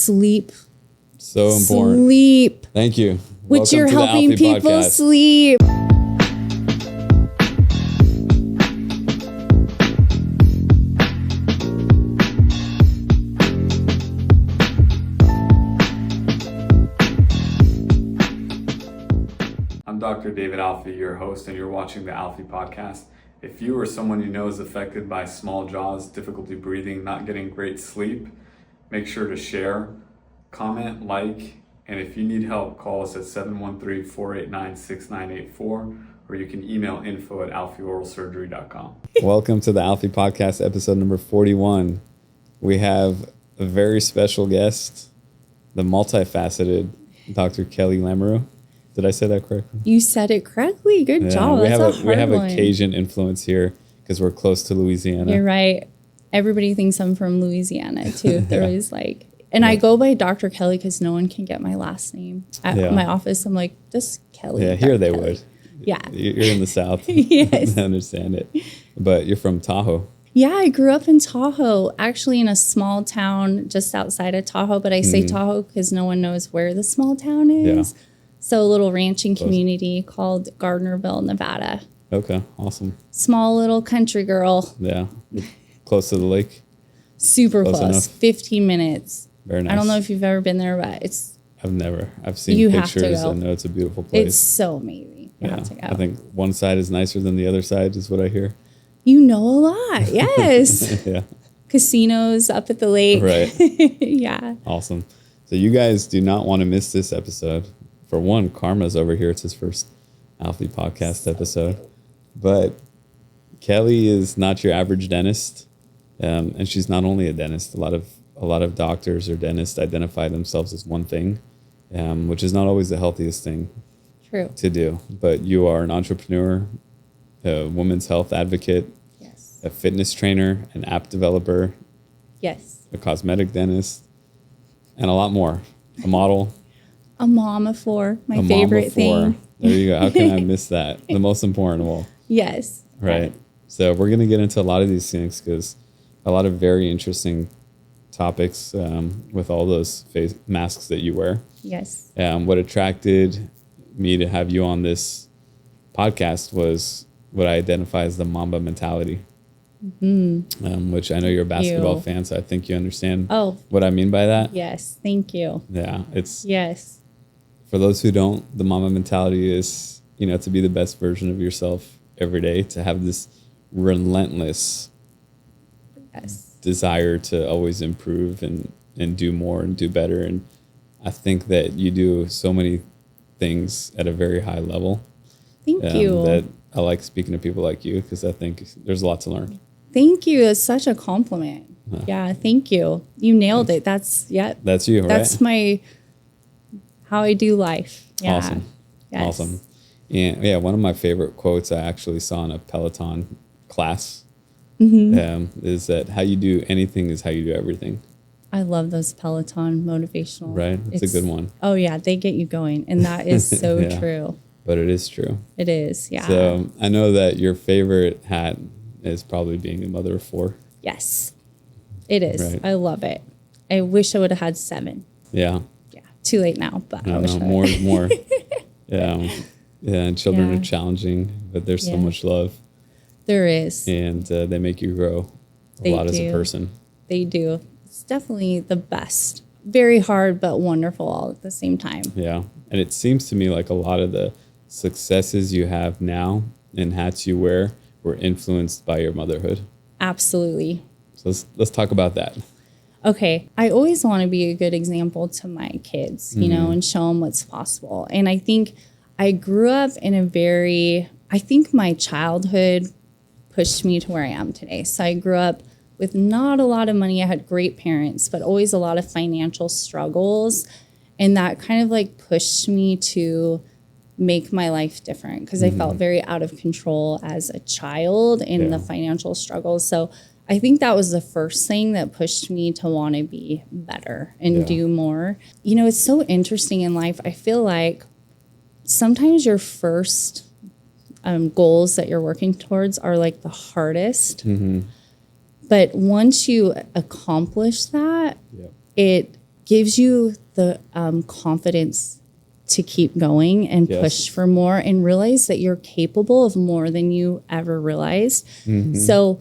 Sleep. So important. Sleep. Thank you. Which Welcome you're to the helping Alfi people Podcast. sleep. I'm Dr. David Alfi, your host, and you're watching the Alfi Podcast. If you or someone you know is affected by small jaws, difficulty breathing, not getting great sleep, make sure to share, comment, like, and if you need help, call us at 713-489-6984, or you can email info@alfioralsurgery.com. Welcome to the Alfi Podcast, episode number 41. We have a very special guest, the multifaceted Dr. Kelly Lamoreaux. Did I say that correctly? You said it correctly. Good job. We That's have a hard we have one. a Cajun influence here because we're close to Louisiana. You're right. Everybody thinks I'm from Louisiana too. They're Yeah. always like, and I go by Dr. Kelly because no one can get my last name. At my office, I'm like, just Kelly. Yeah, here they Kelly. would. Yeah. You're in the South. Yes. I understand it. But you're from Tahoe. Yeah, I grew up in Tahoe, actually in a small town just outside of Tahoe. But I say Tahoe because no one knows where the small town is. Yeah. So a little ranching community called Gardnerville, Nevada. Okay, awesome. Small little country girl. Yeah. Close to the lake. Super Close close. enough. 15 minutes. Very nice. I don't know if you've ever been there, but I've seen You have to pictures. go. I know it's a beautiful place. it's so amazing. You have to go. I think one side is nicer than the other side is what I hear. You know a lot. Yes. Yeah. Casinos up at the lake. Right. Yeah. Awesome. So you guys do not want to miss this episode. For one, Karma's over here. It's his first Alfi Podcast episode. But Kelly is not your average dentist. And she's not only a dentist. A lot of doctors or dentists identify themselves as one thing, which is not always the healthiest thing True. to do. But you are an entrepreneur, a women's health advocate, Yes. a fitness trainer, an app developer, Yes. a cosmetic dentist, and a lot more. A model. A mom of four. My A mom favorite of four. thing. There you go. How can I miss that? The most important of all. Yes. Right. So we're going to get into a lot of these things because a lot of very interesting topics with all those face masks that you wear. Yes. What attracted me to have you on this podcast was what I identify as the Mamba mentality, which I know you're a basketball fan, so I think you understand what I mean by that. Yes. Thank you. Yeah. It's Yes. for those who don't, the Mamba mentality is, to be the best version of yourself every day, to have this relentless Yes. desire to always improve and do more and do better. And I think that you do so many things at a very high level. Thank you. That I like speaking to people like you because I think there's a lot to learn. Thank you. It's such a compliment. Yeah. Thank you. You nailed it. That's That's you, right? That's how I do life. Yeah. Awesome. Yes. Awesome. Yeah, one of my favorite quotes I actually saw in a Peloton class is that how you do anything is how you do everything. I love those Peloton motivational. Right? It's a good one. Oh, yeah. They get you going. And that is so Yeah. true. But it is true. It is. Yeah. So I know that your favorite hat is probably being a mother of four. Yes, it is. Right. I love it. I wish I would have had 7. Yeah. Yeah. Too late now, but I wish I More would. is more. Yeah. Yeah. And children Yeah. are challenging, but there's so Yeah. much love. There is. And they make you grow a lot as a person. They do. It's definitely the best. Very hard, but wonderful all at the same time. Yeah. And it seems to me like a lot of the successes you have now and hats you wear were influenced by your motherhood. Absolutely. So let's talk about that. Okay, I always want to be a good example to my kids, and show them what's possible. And I think I grew up in I think my childhood pushed me to where I am today. So I grew up with not a lot of money. I had great parents, but always a lot of financial struggles. And that kind of pushed me to make my life different because I felt very out of control as a child in the financial struggles. So I think that was the first thing that pushed me to want to be better and do more. It's so interesting in life. I feel like sometimes your first goals that you're working towards are the hardest. But once you accomplish that, it gives you the confidence to keep going and push for more and realize that you're capable of more than you ever realized. So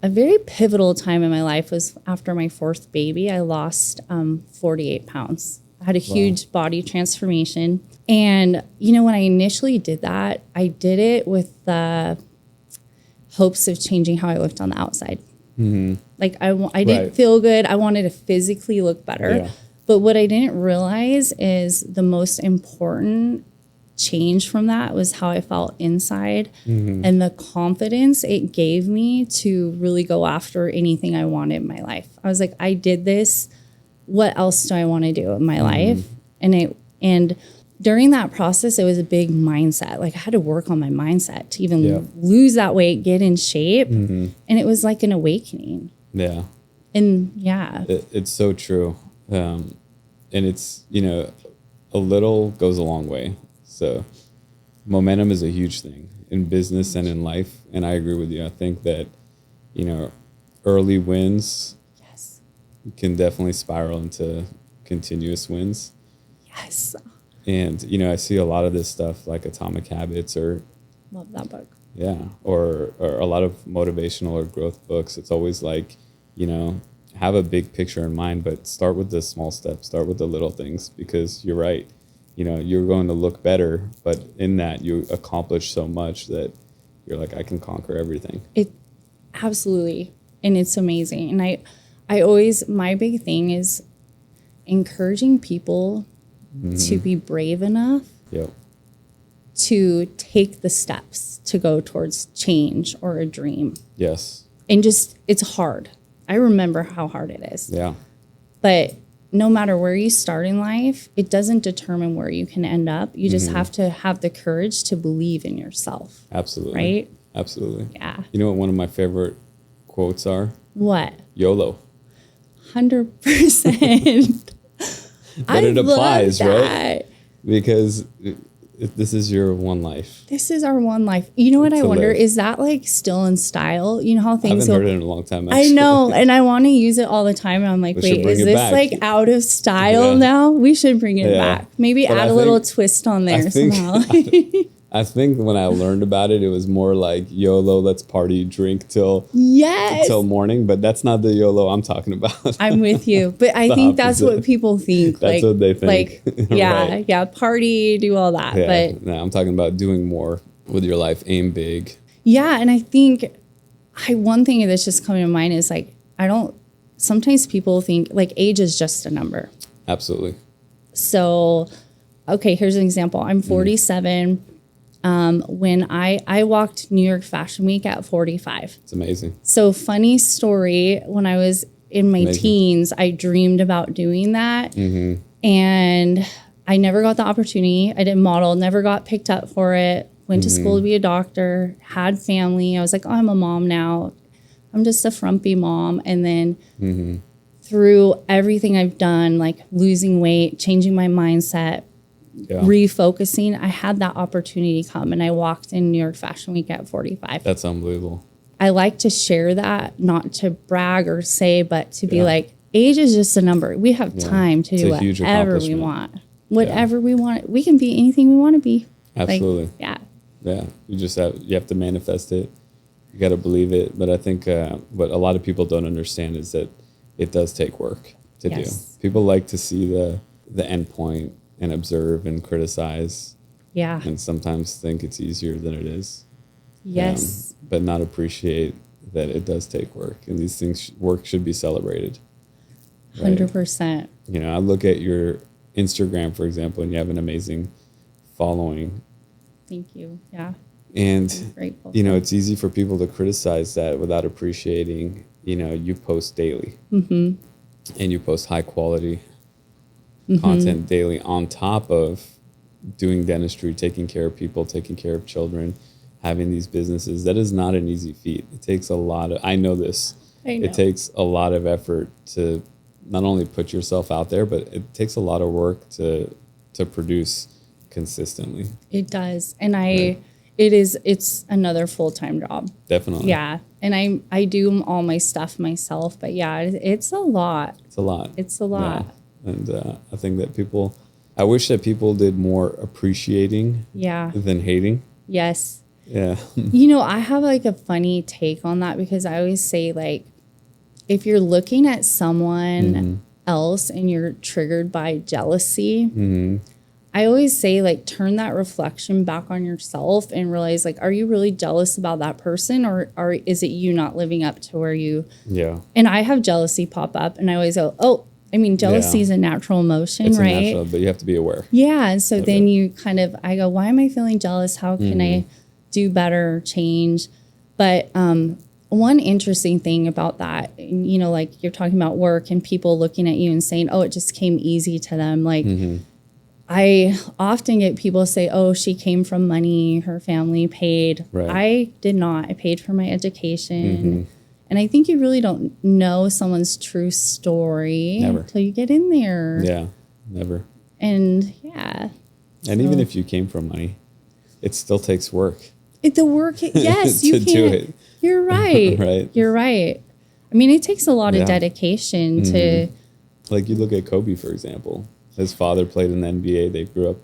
a very pivotal time in my life was after my fourth baby. I lost 48 pounds. I had a huge body transformation. And, you know, when I initially did that, I did it with the hopes of changing how I looked on the outside. Like I didn't feel good. I wanted to physically look better. Yeah. But what I didn't realize is the most important change from that was how I felt inside and the confidence it gave me to really go after anything I wanted in my life. I was like, I did this. What else do I want to do in my life? And during that process, it was a big mindset. Like I had to work on my mindset to even lose that weight, get in shape. And it was like an awakening. Yeah. And it's so true. And it's, you know, a little goes a long way. So momentum is a huge thing in business and in life. And I agree with you. I think that, you know, early wins can definitely spiral into continuous wins. Yes. And, you know, I see a lot of this stuff like Atomic Habits or... Love that book. Yeah. Or a lot of motivational or growth books. It's always like, you know, have a big picture in mind, but start with the small steps, start with the little things, because you're right. You know, you're going to look better, but in that you accomplish so much that you're like, I can conquer everything. It absolutely. And it's amazing. And I always, my big thing is encouraging people to be brave enough to take the steps to go towards change or a dream. Yes. And just, it's hard. I remember how hard it is. Yeah. But no matter where you start in life, it doesn't determine where you can end up. You just have to have the courage to believe in yourself. Absolutely. Right? Absolutely. Yeah. You know what one of my favorite quotes are? What? YOLO. 100%. But it applies, right? Because this is your one life. This is our one life. You know what I wonder? Is that like still in style? You know how things I haven't heard it in a long time, actually. I know, and I want to use it all the time. And I'm like, wait, is this like out of style now? We should bring it back. Maybe add a little twist on there somehow. I think when I learned about it, it was more like YOLO, let's party, drink till morning. But that's not the YOLO I'm talking about. I'm with you. But I think that's what people think. That's what they think. Like, party, do all that. Yeah, but no, I'm talking about doing more with your life, aim big. Yeah, and I think one thing that's just coming to mind is like, sometimes people think like age is just a number. Absolutely. So, okay, here's an example. I'm 47. When I walked New York Fashion Week at 45. It's amazing. So funny story, when I was in my teens, I dreamed about doing that. And I never got the opportunity. I didn't model, never got picked up for it. Went to school to be a doctor, had family. I was like, oh, I'm a mom now. I'm just a frumpy mom. And then through everything I've done, like losing weight, changing my mindset, refocusing, I had that opportunity come, and I walked in New York Fashion Week at 45. That's unbelievable. I like to share that, not to brag or say, but to be like, age is just a number. We have time to do whatever we want. Whatever we want. We can be anything we want to be. Absolutely. Like, Yeah. You have to manifest it. You got to believe it. But I think what a lot of people don't understand is that it does take work to do. People like to see the end point and observe and criticize. Yeah. And sometimes think it's easier than it is. Yes. But not appreciate that it does take work. And these things, work should be celebrated. Right? 100%. You know, I look at your Instagram, for example, and you have an amazing following. Thank you. Yeah. And, you know, it's easy for people to criticize that without appreciating, you know, you post daily. And you post high quality content daily on top of doing dentistry, taking care of people, taking care of children, having these businesses. That is not an easy feat. It takes a lot of, I know this, it takes a lot of effort to not only put yourself out there, but it takes a lot of work to produce consistently. It does. And it's another full-time job. Definitely. Yeah. And I do all my stuff myself, but it's a lot. It's a lot. It's a lot. Yeah. And I think that I wish that people did more appreciating than hating. Yes. Yeah. I have like a funny take on that because I always say, like, if you're looking at someone else and you're triggered by jealousy, I always say, like, turn that reflection back on yourself and realize, like, are you really jealous about that person, or is it you not living up to where you? Yeah. And I have jealousy pop up, and I always go, jealousy is a natural emotion, it's right? Natural, but you have to be aware. Yeah, and so then you I go, why am I feeling jealous? How can I do better, change? But one interesting thing about that, like you're talking about work and people looking at you and saying, oh, it just came easy to them. Like, I often get people say, oh, she came from money, her family paid. Right. I did not. I paid for my education. And I think you really don't know someone's true story until you get in there. Yeah, never. And yeah. And even if you came from money, it still takes work. Yes, you can do it. You're right. Right. You're right. I mean, it takes a lot of dedication to. Like, you look at Kobe, for example. His father played in the NBA. They grew up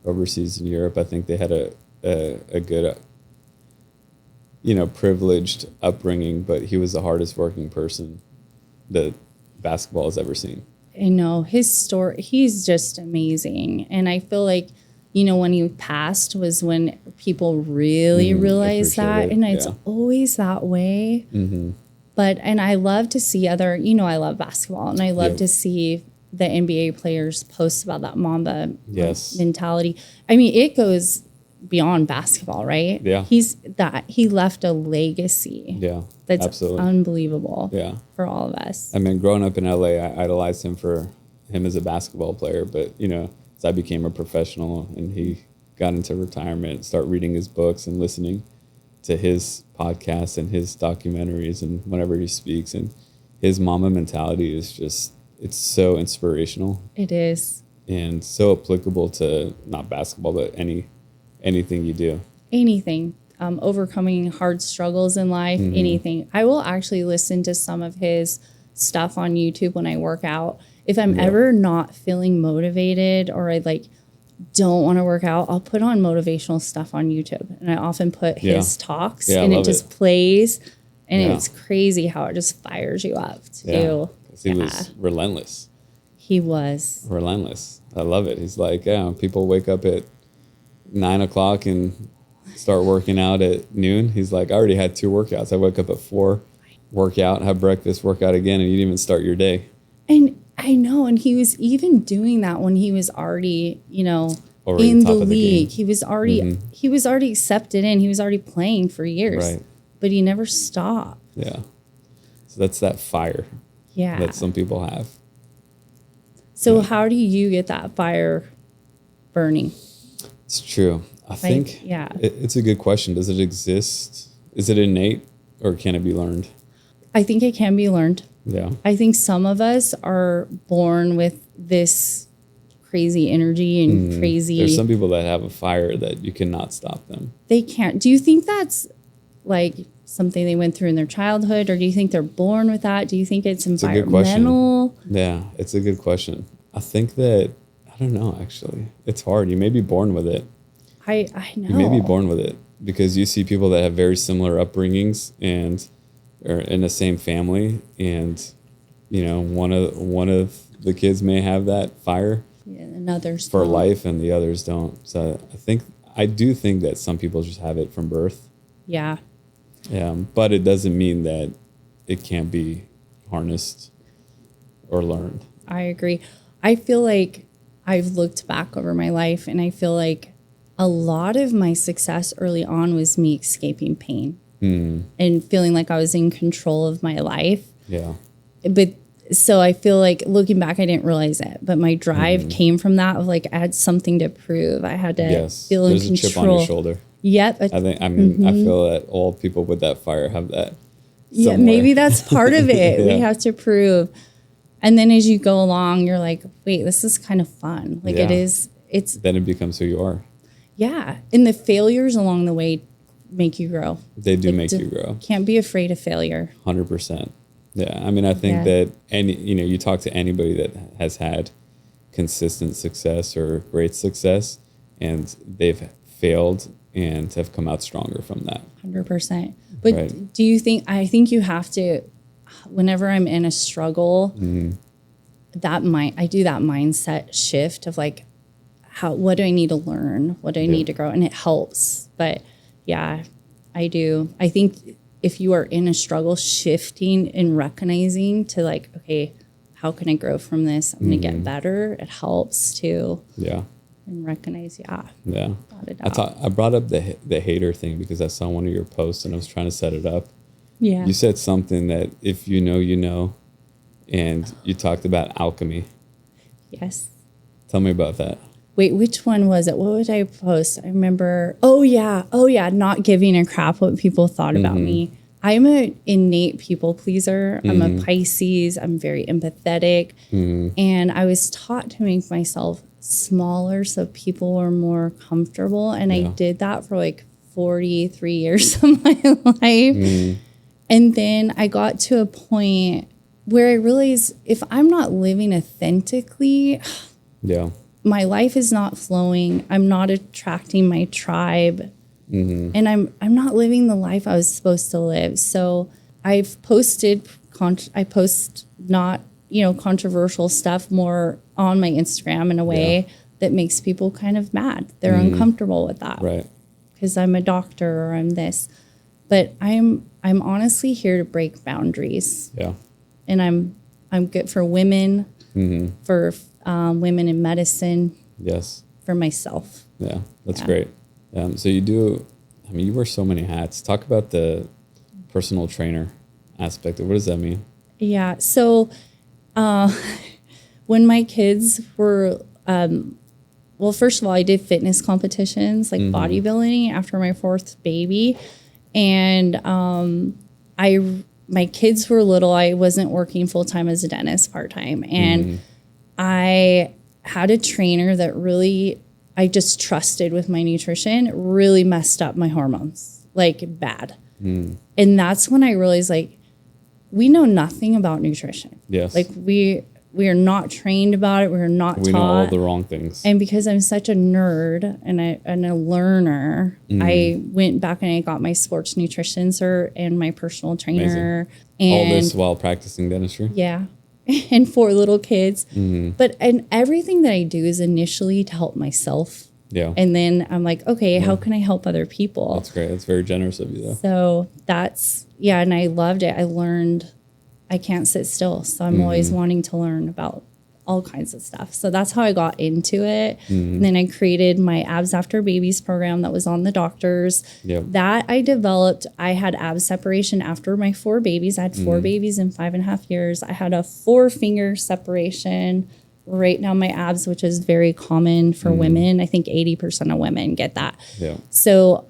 overseas in Europe. I think they had a good, privileged upbringing, but he was the hardest working person that basketball has ever seen. I know his story. He's just amazing. And I feel like, when he passed was when people really realized that. And it's always that way. But, and I love to see I love basketball, and I love to see the NBA players post about that Mamba mentality. I mean, it goes beyond basketball, right? Yeah. He left a legacy. Yeah. That's absolutely unbelievable. Yeah. For all of us. I mean, growing up in LA, I idolized him as a basketball player, but as I became a professional and he got into retirement, start reading his books and listening to his podcasts and his documentaries and whenever he speaks, and his Mamba mentality is just, it's so inspirational. It is. And so applicable to not basketball, but anything you do. Anything. Overcoming hard struggles in life, anything. I will actually listen to some of his stuff on YouTube when I work out. If I'm ever not feeling motivated or I don't want to work out, I'll put on motivational stuff on YouTube. And I often put his talks and it just plays. And it's crazy how it just fires you up too. He was relentless. He was. Relentless. I love it. He's like, people wake up at 9 o'clock and start working out at noon. He's like, I already had 2 workouts. I woke up at 4, work out, have breakfast, work out again, and you didn't even start your day. And I know, and he was even doing that when he was already, already in the league. He was already accepted in. He was already playing for years. Right. But he never stopped. Yeah. So that's that fire. Yeah. That some people have. So how do you get that fire burning? It's true. I think it's a good question. Does it exist? Is it innate or can it be learned? I think it can be learned. Yeah. I think some of us are born with this crazy energy and crazy. There's some people that have a fire that you cannot stop them. They can't. Do you think that's like something they went through in their childhood, or do you think they're born with that? Do you think it's environmental? Yeah, it's a good question. I think that, I don't know, actually. It's hard. You may be born with it. I know. You may be born with it because you see people that have very similar upbringings and are in the same family, and one of the kids may have that fire and others for life and the others don't. So I do think that some people just have it from birth. Yeah. But it doesn't mean that it can't be harnessed or learned. I agree. I feel like I've looked back over my life and I feel like a lot of my success early on was me escaping pain and feeling like I was in control of my life. Yeah. But so I feel like looking back, I didn't realize it, but my drive came from that of like, I had something to prove. I had to feel in control. There's a chip on your shoulder. Yep. I feel that all people with that fire have that. Yeah, maybe that's part of it. We have to prove. And then as you go along, you're like, wait, this is kind of fun. Like it is. Then it becomes who you are. Yeah. And the failures along the way make you grow. They do make you grow. Can't be afraid of failure. 100%. Yeah. I mean, I think that you talk to anybody that has had consistent success or great success, and they've failed and have come out stronger from that. 100%. But do you think, I think you have to, whenever I'm in a struggle, I do that mindset shift of like, what do I need to learn? What do I need to grow? And it helps. But yeah, I do. I think if you are in a struggle, shifting and recognizing to like, okay, how can I grow from this? I'm going to get better. It helps too. Yeah. And recognize, Yeah. I brought up the hater thing because I saw one of your posts and I was trying to set it up. Yeah. You said something that if you know, you know, and you talked about alchemy. Yes. Tell me about that. Wait, which one was it? What would I post? I remember, oh yeah, not giving a crap what people thought about me. I'm an innate people pleaser. I'm a Pisces. I'm very empathetic. And I was taught to make myself smaller so people were more comfortable. And I did that for like 43 years of my life. And then I got to a point where I realized if I'm not living authentically, my life is not flowing. I'm not attracting my tribe. And I'm not living the life I was supposed to live. So I've posted, I post not, controversial stuff more on my Instagram in a way that makes people kind of mad. They're uncomfortable with that. Right. Because I'm a doctor or I'm this. But I'm honestly here to break boundaries. Yeah. And I'm good for women, for women in medicine. Yes. For myself. Yeah, that's great. So you wear so many hats. Talk about the personal trainer aspect. What does that mean? Yeah. So when my kids were, first of all, I did fitness competitions like bodybuilding after my fourth baby. And my kids were little. I wasn't working full time as a dentist part-time. And I had a trainer that really, I just trusted with my nutrition, really messed up my hormones, like bad. And that's when I realized like, we know nothing about nutrition. Yes. Like we are not trained about it. We're not taught. We know all the wrong things. And because I'm such a nerd and a learner, I went back and I got my sports nutrition cert and my personal trainer. And all this while practicing dentistry? Yeah. And 4 little kids. And everything that I do is initially to help myself. Yeah. And then I'm like, okay, how can I help other people? That's great. That's very generous of you, though. So and I loved it. I learned I can't sit still. So I'm always wanting to learn about all kinds of stuff. So that's how I got into it. And then I created my Abs After Babies program that was on the doctors. That I developed. I had abs separation after my 4 babies. I had 4 babies in 5.5 years. I had a 4-finger separation right now my abs, which is very common for women. I think 80% of women get that. Yeah. So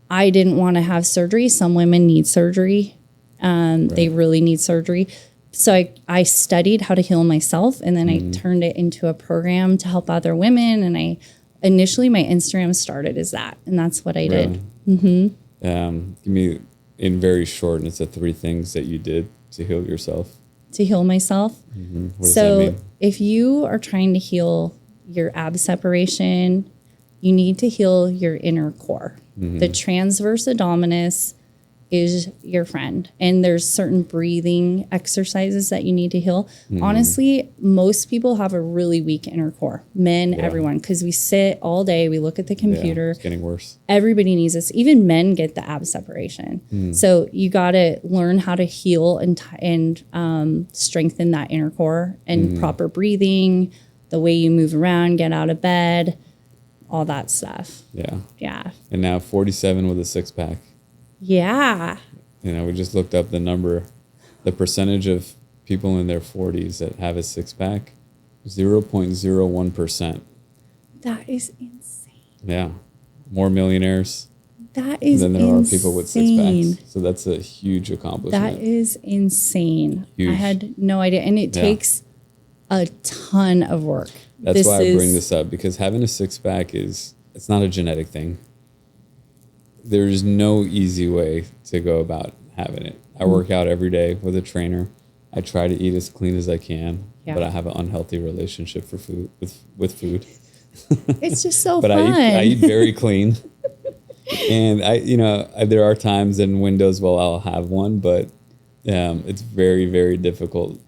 I didn't want to have surgery. Some women need surgery. They really need surgery. So I studied how to heal myself, and then I turned it into a program to help other women. And initially my Instagram started as that, and that's what I did. Give me, in very short, and it's the 3 things that you did to heal yourself. To heal myself. What does that mean? If you are trying to heal your ab separation, you need to heal your inner core. The transverse abdominis is your friend. And there's certain breathing exercises that you need to heal. Honestly, most people have a really weak inner core. Men, everyone, because we sit all day, we look at the computer. Yeah, it's getting worse. Everybody needs this. Even men get the ab separation. So you got to learn how to heal and strengthen that inner core and proper breathing, the way you move around, get out of bed, all that stuff. Yeah. And now 47 with a 6-pack. Yeah. We just looked up the percentage of people in their 40s that have a 6-pack, 0.01%. That is insane. Yeah. More millionaires that is than there insane. are people with 6-packs. So that's a huge accomplishment. That is insane. Huge. I had no idea. And it takes a ton of work. That's why I bring this up, because having a 6-pack it's not a genetic thing. There's no easy way to go about having it. I work out every day with a trainer. I try to eat as clean as I can, Yeah. but I have an unhealthy relationship for food with food. It's just so But fun. I eat very clean. And there are times and windows where I'll have one, but it's very, very difficult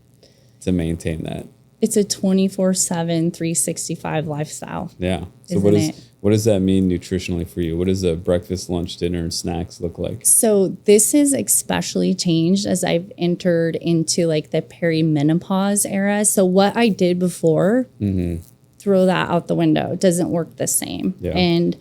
to maintain that. It's a 24/7, 365 lifestyle. Yeah. So Isn't what does that mean nutritionally for you? What does a breakfast, lunch, dinner, and snacks look like? So this has especially changed as I've entered into like the perimenopause era. So what I did before, throw that out the window. It doesn't work the same. Yeah. And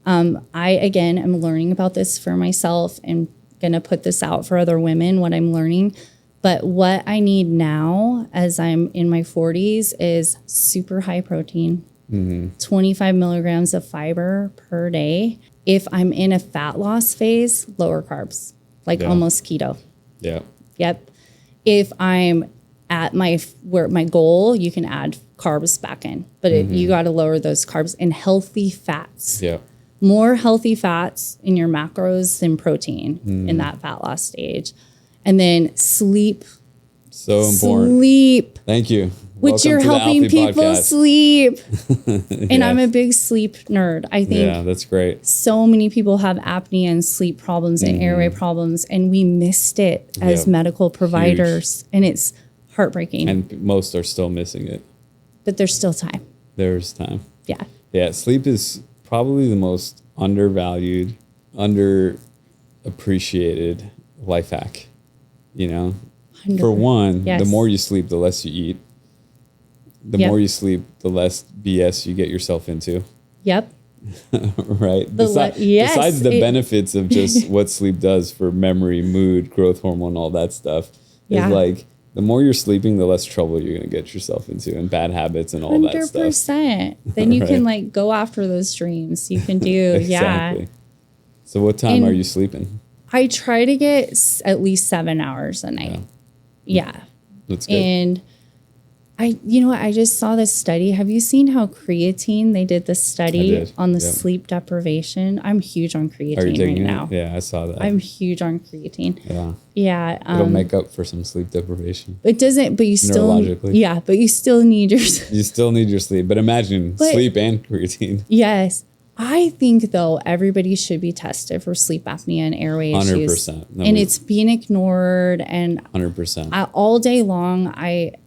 I, again, am learning about this for myself and going to put this out for other women, what I'm learning. But what I need now as I'm in my 40s is super high protein, 25 milligrams of fiber per day. If I'm in a fat loss phase, lower carbs, like almost keto. Yeah. Yep. If I'm at my goal, you can add carbs back in, but you got to lower those carbs and healthy fats. Yeah. More healthy fats in your macros than protein in that fat loss stage. And then sleep. So important. Sleep. Thank you. Which Welcome you're to the helping Alfi people Podcast. sleep. And Yes. I'm a big sleep nerd. I think Yeah, that's great. so many people have apnea and sleep problems and airway problems, and we missed it as medical providers. And it's heartbreaking. And most are still missing it. But there's still time. There's time. Yeah. Yeah, sleep is probably the most undervalued, underappreciated life hack. 100%. For one, Yes. the more you sleep, the less you eat. The Yep. more you sleep, the less BS you get yourself into. Yep. Right? Yes, Besides the benefits of just what sleep does for memory, mood, growth hormone, all that stuff, Yeah. is like the more you're sleeping, the less trouble you're going to get yourself into and bad habits and all that stuff. 100%. Then you Right. can like go after those dreams. You can do, Exactly. yeah. So what time And are you sleeping? I try to get at least 7 hours a night. Yeah. That's good. And I just saw this study. Have you seen how creatine, they did this study did. on the Yep. sleep deprivation? I'm huge on Are you creatine right taking now. it? Yeah, I saw that. I'm huge on creatine. yeah. Yeah. It'll make up for some sleep deprivation. It doesn't, but you still, Neurologically. but you still need your, You still need your sleep. But imagine sleep and creatine. yes. I think though, everybody should be tested for sleep apnea and airway 100%. issues. And it's being ignored. And 100%. all day long,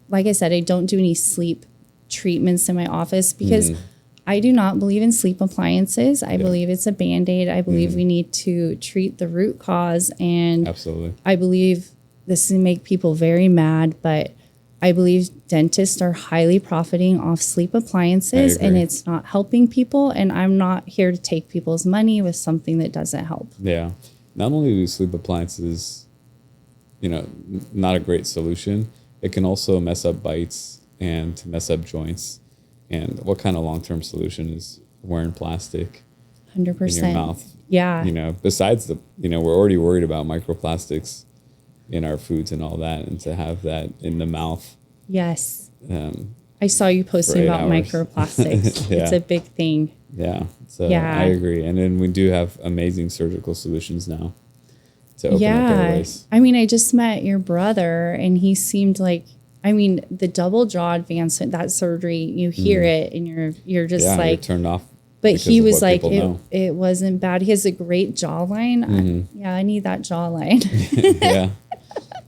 like I said, I don't do any sleep treatments in my office because I do not believe in sleep appliances. I believe it's a Band-Aid. I believe we need to treat the root cause. And Absolutely. I believe this will make people very mad, but I believe dentists are highly profiting off sleep appliances and it's not helping people. And I'm not here to take people's money with something that doesn't help. Yeah. Not only do sleep appliances, not a great solution, it can also mess up bites and mess up joints. And what kind of long-term solution is wearing plastic 100%. in your mouth? Yeah. Besides we're already worried about microplastics in our foods and all that. And to have that in the mouth. Yes. I saw you posting about microplastics. Yeah. It's a big thing. Yeah. So Yeah. I agree. And then we do have amazing surgical solutions now to open up airways. I mean, I just met your brother and he seemed like, the double jaw advancement, that surgery, you hear it and you're just You're like turned off. But because he of was what like, people know. it wasn't bad. He has a great jawline. I need that jawline. Yeah.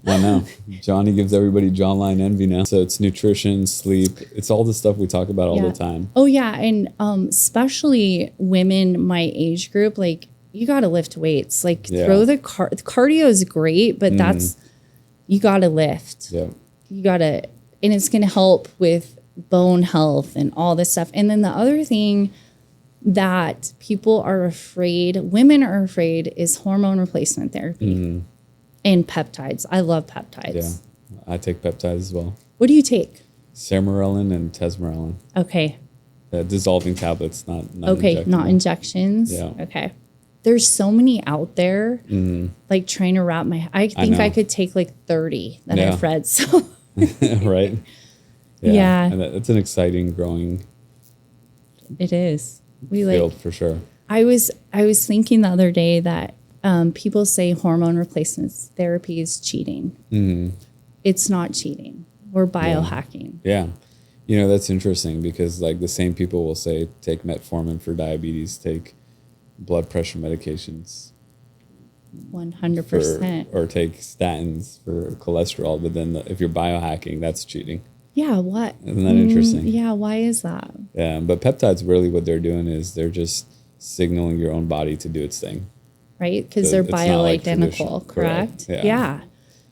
I know. Johnny gives everybody jawline envy now. So it's nutrition, sleep. It's all the stuff we talk about all the time. Oh, yeah. And especially women my age group, like you got to lift weights. Like throw the cardio is great, but that's, you got to lift. Yeah. You got to, and it's going to help with bone health and all this stuff. And then the other thing that women are afraid is hormone replacement therapy and peptides. I love peptides. Yeah. I take peptides as well. What do you take? Sermorelin and tesmorelin. Okay. Dissolving tablets, not Okay, not injections. Yeah. Okay. There's so many out there. Like trying to wrap I think I could take like 30 that I've read. So right. Yeah. And that's an exciting growing it is. field for sure. I was thinking the other day that people say hormone replacement therapy is cheating. it's not cheating. We're biohacking. Yeah. You know, that's interesting because like the same people will say, take metformin for diabetes, take blood pressure medications. 100%. Or take statins for cholesterol. But then if you're biohacking, that's cheating. Yeah. What? Isn't that interesting? Yeah. Why is that? Yeah. But peptides, really what they're doing is they're just signaling your own body to do its thing. Right? Because So they're it's not like bioidentical, correct? Yeah.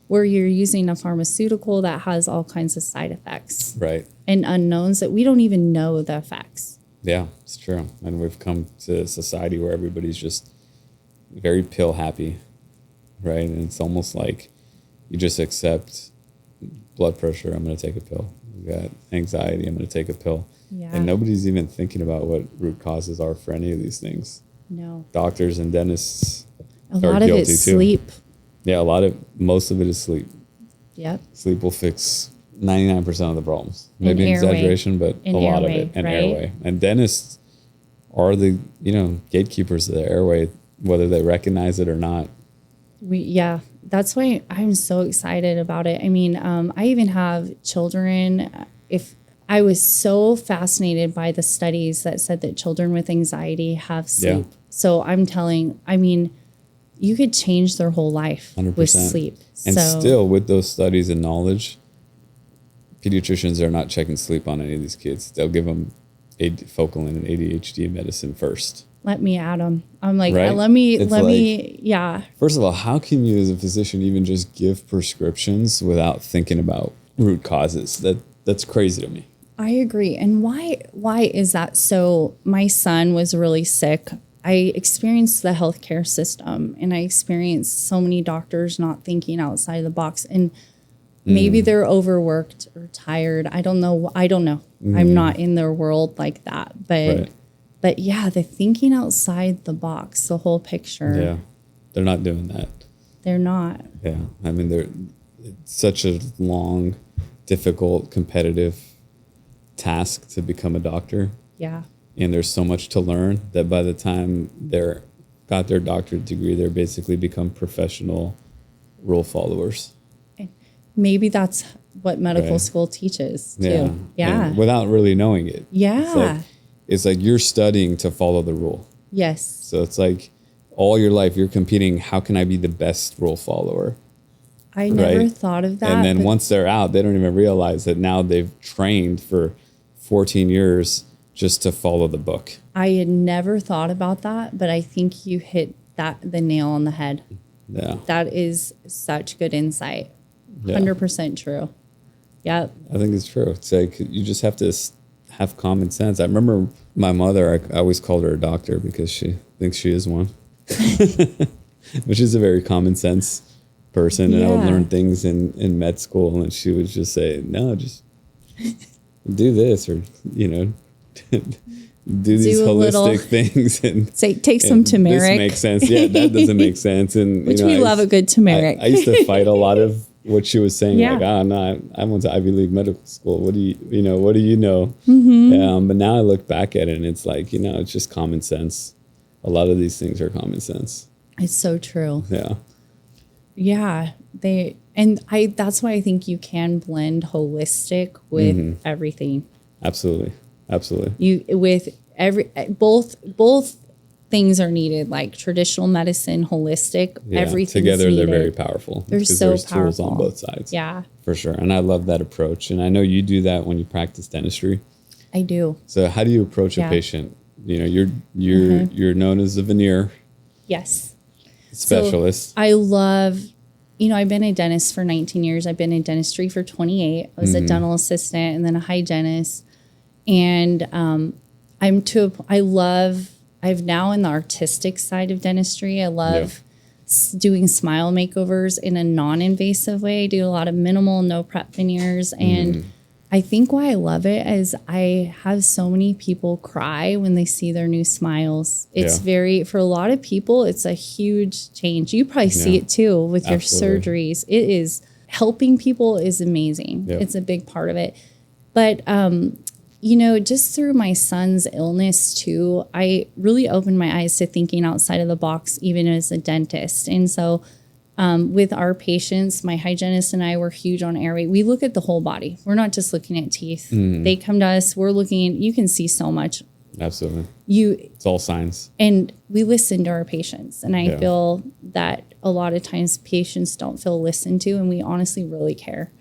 Where you're using a pharmaceutical that has all kinds of side effects. Right. And unknowns that we don't even know the effects. Yeah, it's true. And we've come to a society where everybody's just very pill happy, right? And it's almost like you just accept blood pressure, I'm going to take a pill. You got anxiety, I'm going to take a pill. Yeah. And nobody's even thinking about what root causes are for any of these things. No. Doctors and dentists A are lot of guilty it's too. sleep. Yeah, most of it is sleep. Yep. Sleep will fix 99% of the problems. Maybe an airway. exaggeration, but And a lot airway, of it. And right? airway. And dentists are the, gatekeepers of the airway, whether they recognize it or not. That's why I'm so excited about it. I mean, I even have children. If I was so fascinated by the studies that said that children with anxiety have sleep. Yeah. So you could change their whole life 100%. with sleep. And still, with those studies and knowledge, pediatricians are not checking sleep on any of these kids. They'll give them focal and ADHD medicine first. let me at them. I'm like, Right? let me, Yeah. First of all, how can you as a physician even just give prescriptions without thinking about root causes? That's crazy to me. I agree. And why is that? So my son was really sick. I experienced the healthcare system and I experienced so many doctors not thinking outside of the box, and maybe they're overworked or tired. I don't know. I'm not in their world like that, but yeah, the thinking outside the box, the whole picture. Yeah. They're not doing that. They're not. Yeah. I mean, it's such a long, difficult, competitive task to become a doctor. Yeah. And there's so much to learn that by the time they're got their doctorate degree, they're basically become professional rule followers. Maybe that's what medical school teaches too. Yeah. And without really knowing it. Yeah. It's like you're studying to follow the rule. Yes. So it's like all your life you're competing, how can I be the best rule follower? I never thought of that. And then once they're out, they don't even realize that now they've trained for 14 years just to follow the book. I had never thought about that, but I think you hit the nail on the head. Yeah. That is such good insight. Yeah. 100% true. Yep. I think it's true. It's like you just have to have common sense. I remember my mother, I always called her a doctor because she thinks she is one. But she's a very common sense person. And I would learn things in med school and she would just say, no, just do this or, do these holistic things and take some turmeric. This makes sense. Yeah, that doesn't make sense. And Which we love a good turmeric. I used to fight a lot of what she was saying. Like, no, I went to Ivy League medical school. What do you know? Mm-hmm. But now I look back at it and it's like, it's just common sense. A lot of these things are common sense. It's so true. Yeah. Yeah. That's why I think you can blend holistic with everything. Absolutely. Both things are needed, like traditional medicine, holistic, everything together needed. they're very powerful. They're so there's powerful. Tools on both sides. Yeah. For sure. And I love that approach. And I know you do that when you practice dentistry. I do. So how do you approach a patient? You're known as a veneer specialist. So I love, I've been a dentist for 19 years. I've been in dentistry for 28. I was a dental assistant and then a hygienist. And I've now in the artistic side of dentistry. I love doing smile makeovers in a non-invasive way. I do a lot of minimal, no prep veneers. And I think why I love it is I have so many people cry when they see their new smiles. It's for a lot of people, it's a huge change. You probably see it too with your surgeries. It is helping people is amazing. Yeah. It's a big part of it. But, just through my son's illness too, I really opened my eyes to thinking outside of the box, even as a dentist. And so with our patients, my hygienist and I were huge on airway. We look at the whole body. We're not just looking at teeth. They come to us. We're looking. You can see so much. Absolutely. It's all signs. And we listen to our patients. And I feel that a lot of times patients don't feel listened to, and we honestly really care.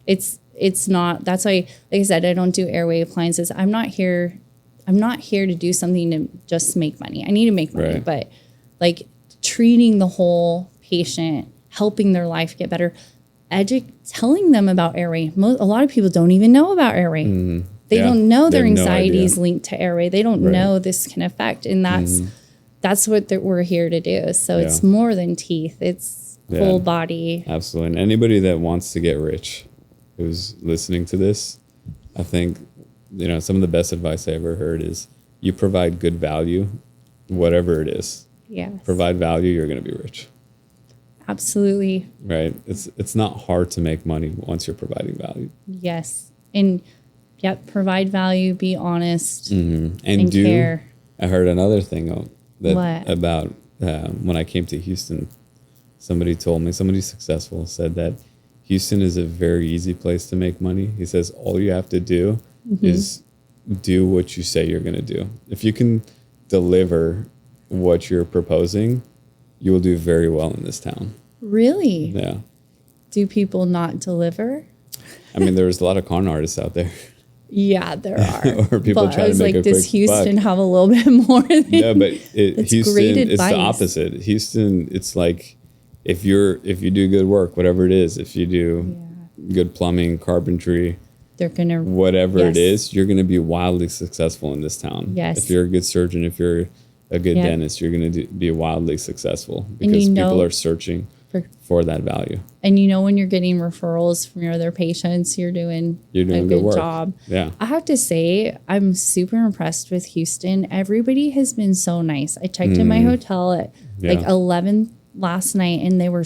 It's not, that's why, like I said, I don't do airway appliances. I'm not here to do something to just make money. I need to make money, but like treating the whole patient, helping their life get better, telling them about airway. A lot of people don't even know about airway. They don't know their anxiety is linked to airway. They don't know this can affect, and that's what we're here to do. So it's more than teeth. It's full body. Absolutely. And anybody that wants to get rich who's listening to this, I think, some of the best advice I ever heard is you provide good value, whatever it is. Yes. Provide value, you're going to be rich. Absolutely. Right. It's not hard to make money once you're providing value. Yes. And provide value, be honest, and care. I heard another thing about when I came to Houston. Somebody successful said that Houston is a very easy place to make money. He says all you have to do is do what you say you're going to do. If you can deliver what you're proposing, you will do very well in this town. Really? Yeah. Do people not deliver? I mean, there's a lot of con artists out there. Yeah, there are. Or people trying to make a quick buck. Does Houston have a little bit more than but Houston, it's the opposite. Houston, it's like if you do good work, whatever it is, if you do good plumbing, carpentry, they're gonna whatever it is, you're gonna be wildly successful in this town. Yes. If you're a good surgeon, if you're a good dentist, you're gonna be wildly successful because people are searching for that value. And when you're getting referrals from your other patients, you're doing a good job. Yeah. I have to say, I'm super impressed with Houston. Everybody has been so nice. I checked in my hotel at 11 last night, and they were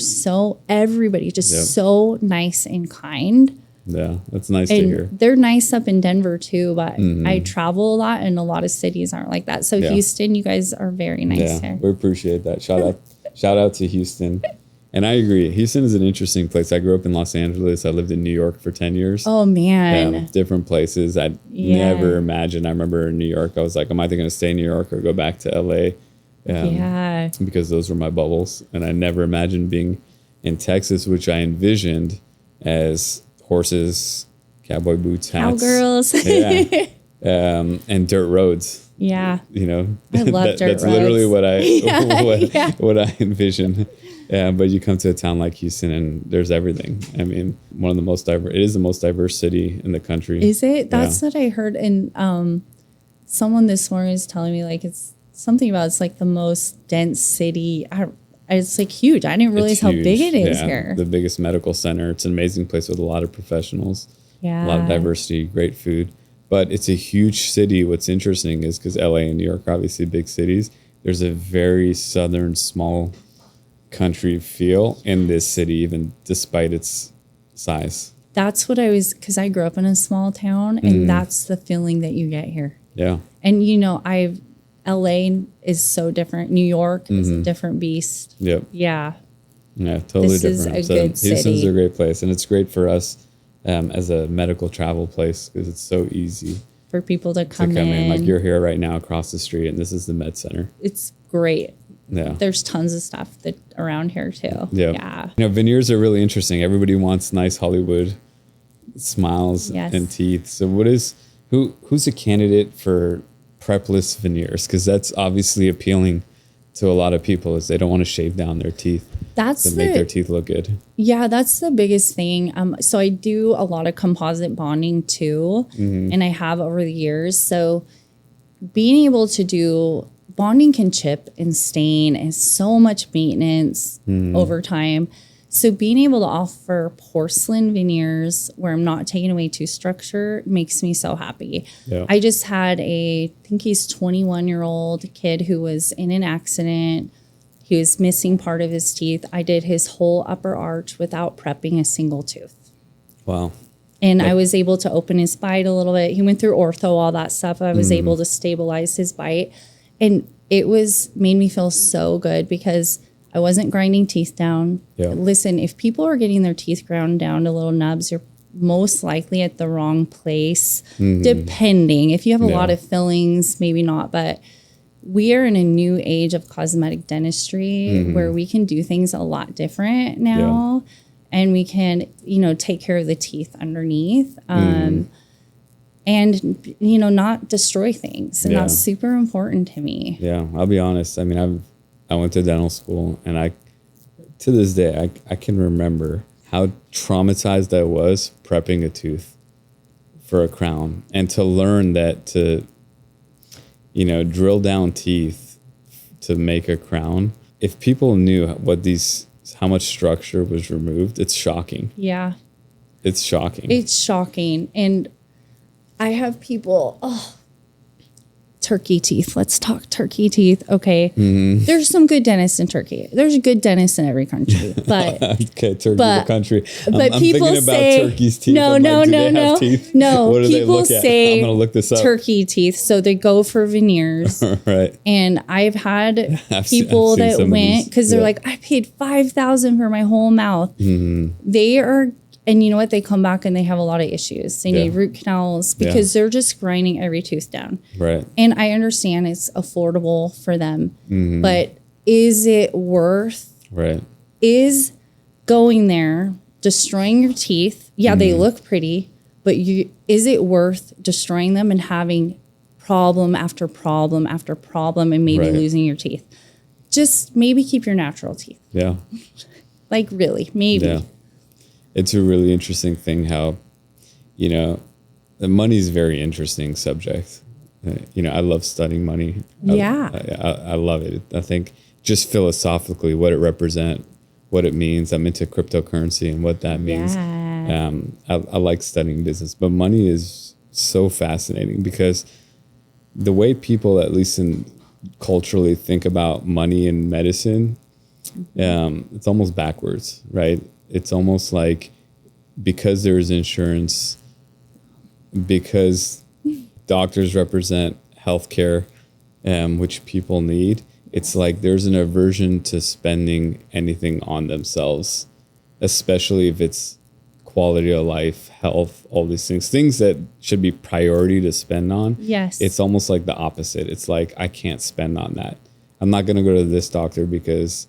everybody just so nice and kind. Yeah, that's nice to hear. They're nice up in Denver too, but I travel a lot, and a lot of cities aren't like that. So Houston, you guys are very nice here. We appreciate that. Shout out to Houston. And I agree. Houston is an interesting place. I grew up in Los Angeles. I lived in New York for 10 years. Oh, man. Different places. I'd never imagined. I remember in New York, I was like, am I either going to stay in New York or go back to LA? Because those were my bubbles. And I never imagined being in Texas, which I envisioned as horses, cowboy boots, hats. Cowgirls. And dirt roads. Yeah. I love dirt roads. That's literally what I envision. Yeah, but you come to a town like Houston and there's everything. I mean, it is the most diverse city in the country. Is it? That's what I heard. And someone this morning was telling me it's something about it's like the most dense city. It's like huge. I didn't realize how big it is here. The biggest medical center. It's an amazing place with a lot of professionals. Yeah. A lot of diversity, great food. But it's a huge city. What's interesting is because LA and New York are obviously big cities, there's a very southern, small country feel in this city, even despite its size. That's what because I grew up in a small town, and that's the feeling that you get here. Yeah. And LA is so different. New York is a different beast. Yep. Yeah. Yeah, totally this different. Is a good city. Houston's a great place, and it's great for us as a medical travel place because it's so easy for people to come in. Like you're here right now across the street, and this is the med center. It's great. Yeah. There's tons of stuff around here too. Yeah. Veneers are really interesting. Everybody wants nice Hollywood smiles and teeth. So who's a candidate for prepless veneers? Because that's obviously appealing to a lot of people is they don't want to shave down their teeth to make their teeth look good. Yeah, that's the biggest thing. So I do a lot of composite bonding too, and I have over the years. So being able to do bonding can chip and stain and so much maintenance over time. So being able to offer porcelain veneers where I'm not taking away tooth structure makes me so happy. Yeah. I just had I think he's 21-year-old kid who was in an accident. He was missing part of his teeth. I did his whole upper arch without prepping a single tooth. Wow. And I was able to open his bite a little bit. He went through ortho, all that stuff. I was able to stabilize his bite. And it made me feel so good because I wasn't grinding teeth down. Yeah. Listen, if people are getting their teeth ground down to little nubs, you're most likely at the wrong place, depending. If you have a lot of fillings, maybe not, but we are in a new age of cosmetic dentistry where we can do things a lot different now, and we can, take care of the teeth underneath, and, not destroy things. And that's super important to me. Yeah, I'll be honest. I mean, I went to dental school, and to this day, I can remember how traumatized I was prepping a tooth for a crown, and to learn that to, drill down teeth to make a crown. If people knew how much structure was removed, it's shocking. Yeah. It's shocking. It's shocking. And I have people, turkey teeth. Let's talk turkey teeth. Okay. There's some good dentists in Turkey. There's a good dentist in every country. But okay, Turkey's a country. But I'm people thinking say about turkey's teeth. No. What do they look at? I'm gonna look this up. Turkey teeth. So they go for veneers. Right. And I've had people that went because they're like, I paid $5,000 for my whole mouth. They are. And you know what? They come back and they have a lot of issues. They need root canals because they're just grinding every tooth down. Right. And I understand it's affordable for them, but is it worth? Right. Is going there, destroying your teeth? Yeah, they look pretty, but is it worth destroying them and having problem after problem after problem and maybe losing your teeth? Just maybe keep your natural teeth. Yeah. Like really, maybe. Yeah. It's a really interesting thing how, the money is a very interesting subject. I love studying money. I love it. I think just philosophically what it represents, what it means. I'm into cryptocurrency and what that means. I like studying business, but money is so fascinating because the way people, at least culturally, think about money and medicine, it's almost backwards, right? It's almost like because there's insurance, because doctors represent healthcare, which people need, it's like there's an aversion to spending anything on themselves, especially if it's quality of life, health, all these things that should be priority to spend on. Yes. It's almost like the opposite. It's like, I can't spend on that. I'm not going to go to this doctor because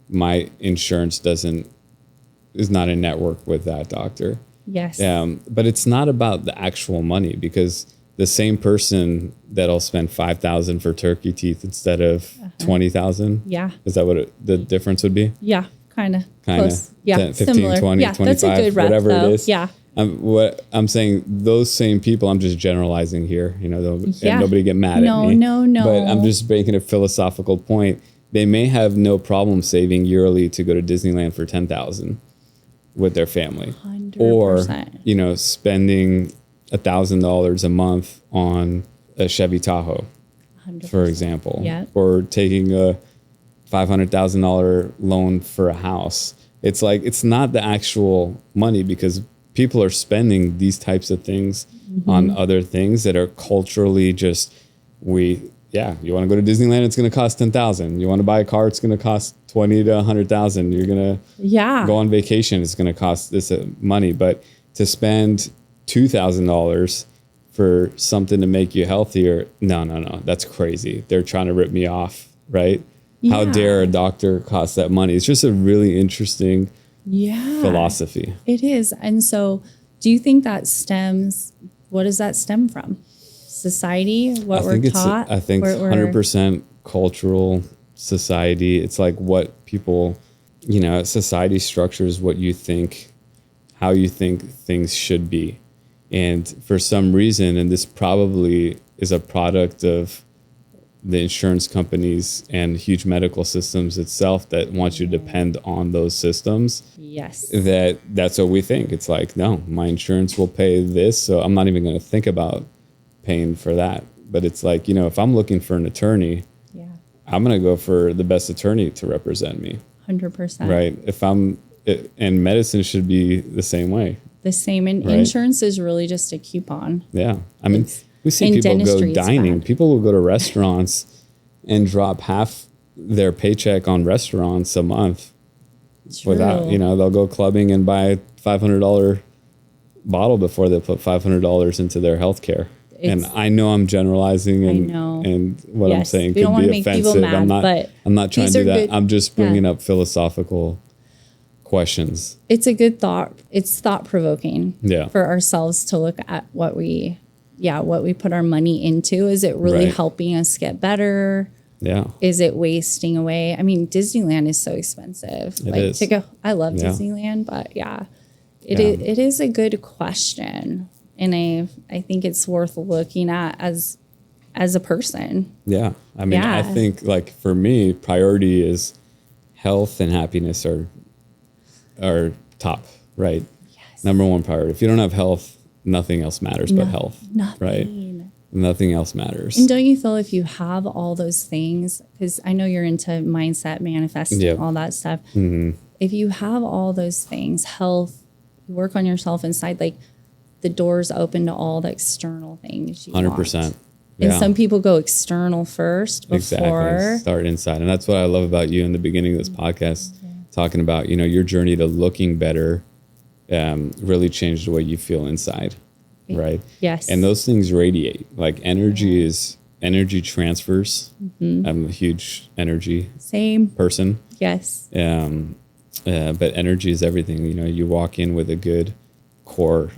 my insurance is not in network with that doctor. Yes. But it's not about the actual money, because the same person that'll spend $5,000 for turkey teeth instead of $20,000. Yeah. Is that what the difference would be? Yeah. Kind of. Close. Yeah. 10, 15, similar. 20, yeah, 25, that's a good rep, whatever though. it is. Yeah. What I'm saying, those same people, I'm just generalizing here, and nobody get mad at me. No. But I'm just making a philosophical point. They may have no problem saving yearly to go to Disneyland for $10,000 with their family, 100%. Or spending $1,000 a month on a Chevy Tahoe, 100%. for example, or taking a $500,000 loan for a house. It's like, it's not the actual money, because people are spending these types of things on other things that are culturally just, you want to go to Disneyland, it's going to cost $10,000. You want to buy a car, it's going to cost $20,000 to $100,000. You're going to go on vacation, it's going to cost this money. But to spend $2,000 for something to make you healthier, no, that's crazy. They're trying to rip me off, right? Yeah. How dare a doctor cost that money? It's just a really interesting philosophy. It is. And so do you think what does that stem from? Society, what we're taught? I think 100% cultural, society. It's like what people, society structures what you think, how you think things should be. And for some reason, and this probably is a product of the insurance companies and huge medical systems itself that want you to depend on those systems. Yes. That's what we think. It's like, no, my insurance will pay this, so I'm not even going to think about paying for that. But it's like, if I'm looking for an attorney, I'm going to go for the best attorney to represent me. 100%. Right. And medicine should be the same way. The same. And insurance is really just a coupon. Yeah. I mean, we see people go dining. People will go to restaurants and drop half their paycheck on restaurants a month True. without, they'll go clubbing and buy a $500 bottle before they put $500 into their healthcare. And I know I'm generalizing and what I'm saying could be offensive. I'm not trying to do that. I'm just bringing up philosophical questions. It's a good thought. It's thought provoking Yeah. for ourselves to look at what we put our money into. Is it really helping us get better? Yeah. Is it wasting away? I mean, Disneyland is so expensive. It is. To go, I love Disneyland, but it is a good question. And I think it's worth looking at as a person. Yeah. I mean, I think like for me, priority is health and happiness are top, right? Yes. Number one priority. If you don't have health, nothing else matters but health. Nothing. Right? Nothing else matters. And don't you feel if you have all those things, because I know you're into mindset, manifesting, all that stuff. Mm-hmm. If you have all those things, health, you work on yourself inside, like the doors open to all the external things. 100%. And some people go external first before start inside. And that's what I love about you in the beginning of this podcast, talking about, your journey to looking better really changed the way you feel inside. Right. Yes. And those things radiate. Like energy transfers. Mm-hmm. I'm a huge energy same person. Yes. But energy is everything. You walk in with a good core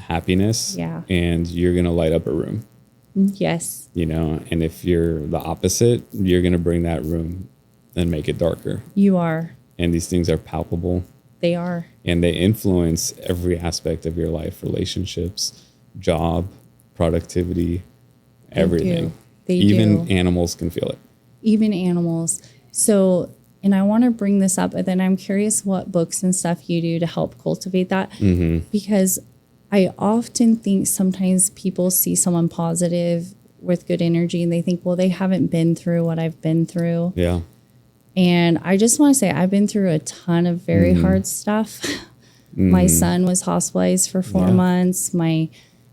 happiness. Yeah. And you're gonna light up a room. Yes. And if you're the opposite, you're gonna bring that room and make it darker. You are. And these things are palpable. They are. And they influence every aspect of your life, relationships, job, productivity, everything. Even animals can feel it. Even animals. So, and I want to bring this up, and then I'm curious what books and stuff you do to help cultivate that. Mm-hmm. Because I often think sometimes people see someone positive with good energy and they think, well, they haven't been through what I've been through. Yeah. And I just want to say I've been through a ton of very hard stuff. My son was hospitalized for 4 months.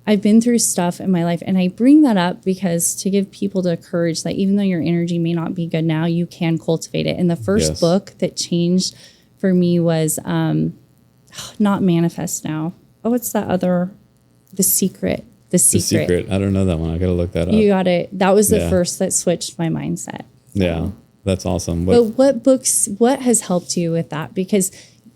I've been through stuff in my life. And I bring that up because to give people the courage that even though your energy may not be good now, you can cultivate it. And the first book that changed for me was not Manifest Now. Oh, it's that other, The Secret. The Secret. I don't know that one. I got to look that up. You got it. That was the first that switched my mindset. Yeah. That's awesome. But what has helped you with that? Because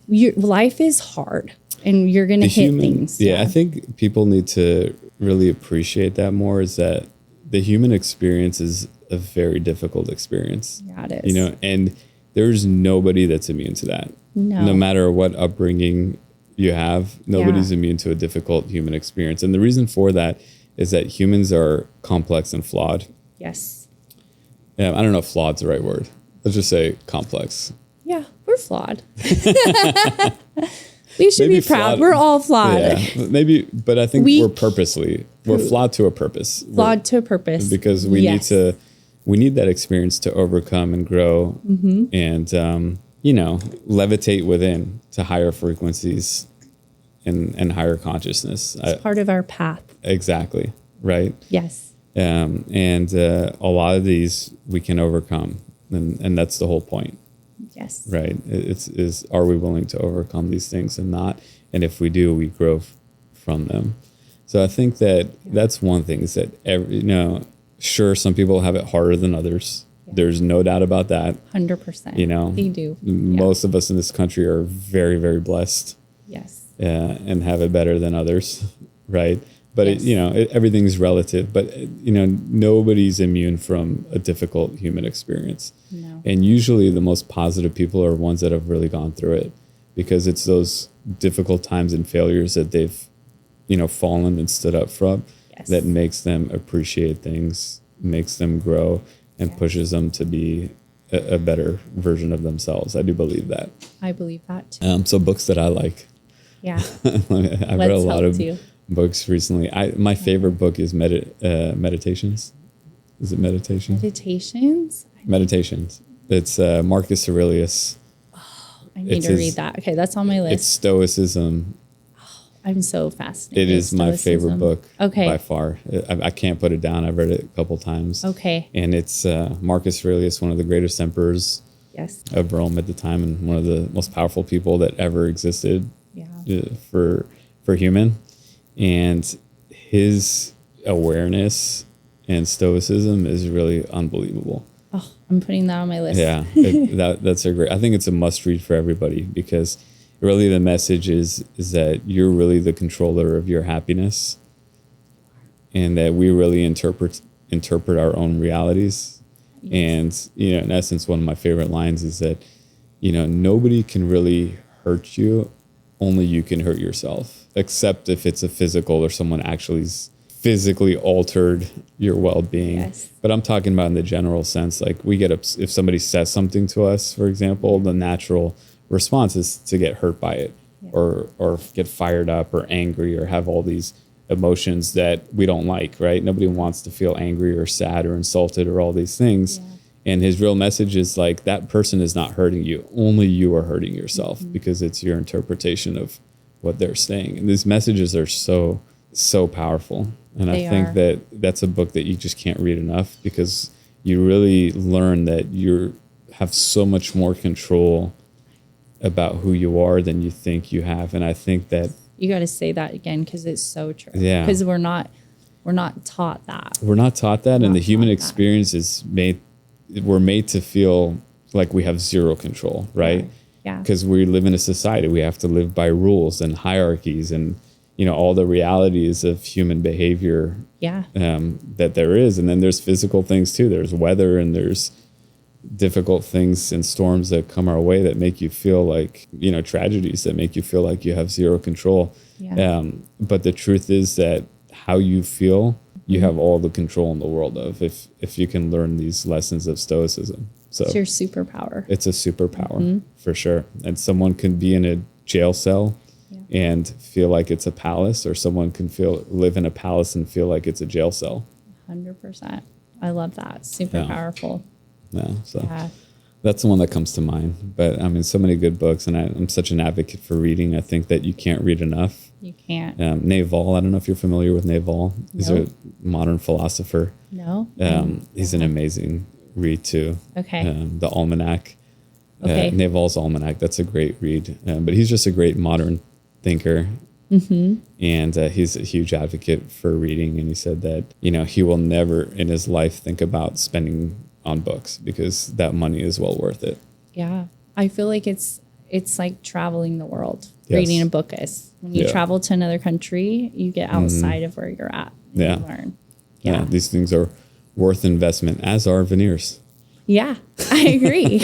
your life is hard and you're going to hit things. Yeah, I think people need to really appreciate that more, is that the human experience is a very difficult experience. Yeah, it is. And there's nobody that's immune to that. No matter what upbringing you have, nobody's immune to a difficult human experience. And the reason for that is that humans are complex and flawed. Yes. Yeah, I don't know if flawed's the right word. Let's just say complex. Yeah, we're flawed. We should be proud. We're all flawed. Yeah, maybe, but I think we're flawed to a purpose. Flawed to a purpose. Because we need that experience to overcome and grow and, levitate within to higher frequencies and higher consciousness. It's part of our path. Exactly. Right. Yes. And a lot of these we can overcome, and that's the whole point. Yes. Right. Is are we willing to overcome these things and not? And if we do, we grow from them. So I think that's one thing, is that sure, some people have it harder than others. Yeah. There's no doubt about that. 100%. They do. Most of us in this country are very, very blessed. Yes. And have it better than others. Right. But everything's relative. But nobody's immune from a difficult human experience. No. And usually the most positive people are ones that have really gone through it, because it's those difficult times and failures that they've, fallen and stood up from, that makes them appreciate things, makes them grow, and pushes them to be a better version of themselves. I do believe that. I believe that too. So books that I like. Yeah. I've read a lot of books recently. My favorite book is Meditations. Is it Meditations? Meditations. It's Marcus Aurelius. Oh, I need to read that. Okay, that's on my list. It's Stoicism. I'm so fascinated. It is my favorite book by far. I can't put it down. I've read it a couple times. Okay. And it's Marcus Aurelius, one of the greatest emperors of Rome at the time, and one of the most powerful people that ever existed for human. And his awareness and stoicism is really unbelievable. Oh, I'm putting that on my list. Yeah, that's a great. I think it's a must read for everybody, because really the message is that you're really the controller of your happiness, and that we really interpret our own realities. Yes. And in essence, one of my favorite lines is that nobody can really hurt you, only you can hurt yourself, except if it's a physical or someone actually physically altered your well-being. Yes. But I'm talking about in the general sense, like we get if somebody says something to us, for example, the natural response is to get hurt by it, or get fired up or angry or have all these emotions that we don't like, right? Nobody wants to feel angry or sad or insulted or all these things. Yeah. And his real message is like, that person is not hurting you. Only you are hurting yourself, because it's your interpretation of what they're saying. And these messages are so powerful. And I think that that's a book that you just can't read enough, because you really learn that you have so much more control about who you are than you think you have. And I think that you got to say that again, because it's so true. Yeah. Because we're not taught that. We're not taught that. And the human experience is we're made to feel like we have zero control, right? Yeah. Because we live in a society. We have to live by rules and hierarchies and all the realities of human behavior that there is. And then there's physical things too. There's weather, and there's difficult things and storms that come our way that make you feel like, tragedies that make you feel like you have zero control. Yeah. But the truth is that how you feel, you have all the control in the world of, if you can learn these lessons of stoicism. So it's your superpower. It's a superpower for sure. And someone can be in a jail cell and feel like it's a palace, or someone can live in a palace and feel like it's a jail cell. 100%. I love that. Super powerful. Yeah. So that's the one that comes to mind. But I mean, so many good books, and I'm such an advocate for reading. I think that you can't read enough. You can't. Naval, I don't know if you're familiar with Naval. He's a modern philosopher. No. He's an amazing read too. Okay. The Almanac. Naval's Almanac. That's a great read. But he's just a great modern thinker. And he's a huge advocate for reading. And he said that, he will never in his life think about spending on books, because that money is well worth it. Yeah. I feel like it's like traveling the world. Reading a book is. When you travel to another country, you get outside of where you're at. And you learn. Yeah. These things are worth investment, as are Veneers. Yeah, I agree.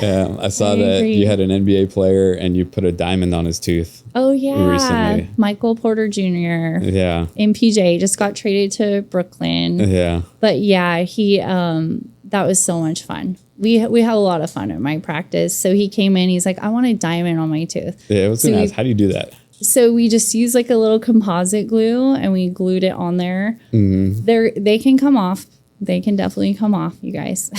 I saw that you had an NBA player and you put a diamond on his tooth. Oh, yeah. Recently. Michael Porter Jr. Yeah. In PJ, just got traded to Brooklyn. Yeah. But yeah, he, that was so much fun. We had a lot of fun at my practice. So he came in, he's like, I want a diamond on my tooth. Yeah, I was going to ask, how do you do that? So we just used like a little composite glue and we glued it on there. They can come off. They can definitely come off, you guys.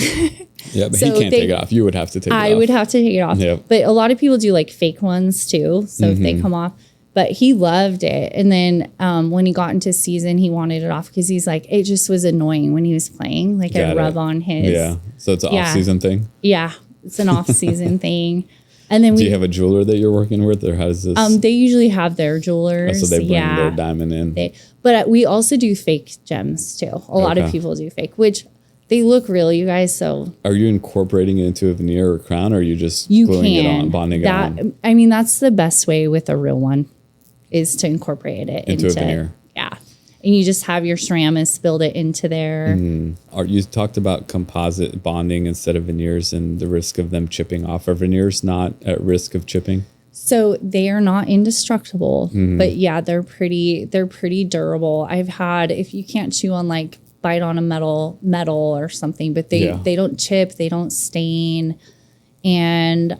Yeah, but he can't take it off. You would have to take it off. I would have to take it off. Yep. But a lot of people do like fake ones too. So if they come off. But he loved it. And then when he got into season, he wanted it off because he's like, it just was annoying when he was playing. Like I'd rub on his. Yeah. So it's an off-season thing? Yeah. It's an off-season thing. And then do you have a jeweler that you're working with, or how's this? They usually have their jewelers. So they bring their diamond in. But we also do fake gems too. A lot of people do fake, which they look real, you guys. So are you incorporating it into a veneer or crown, or are you just gluing it on, bonding it on? I mean, that's the best way with a real one, is to incorporate it into a veneer. Yeah. And you just have your ceramist build it into there. You talked about composite bonding instead of veneers and the risk of them chipping off. Are veneers not at risk of chipping? So they are not indestructible, but yeah, they're pretty durable. I've had, if you can't chew on like bite on a metal or something, but they don't chip, they don't stain. And,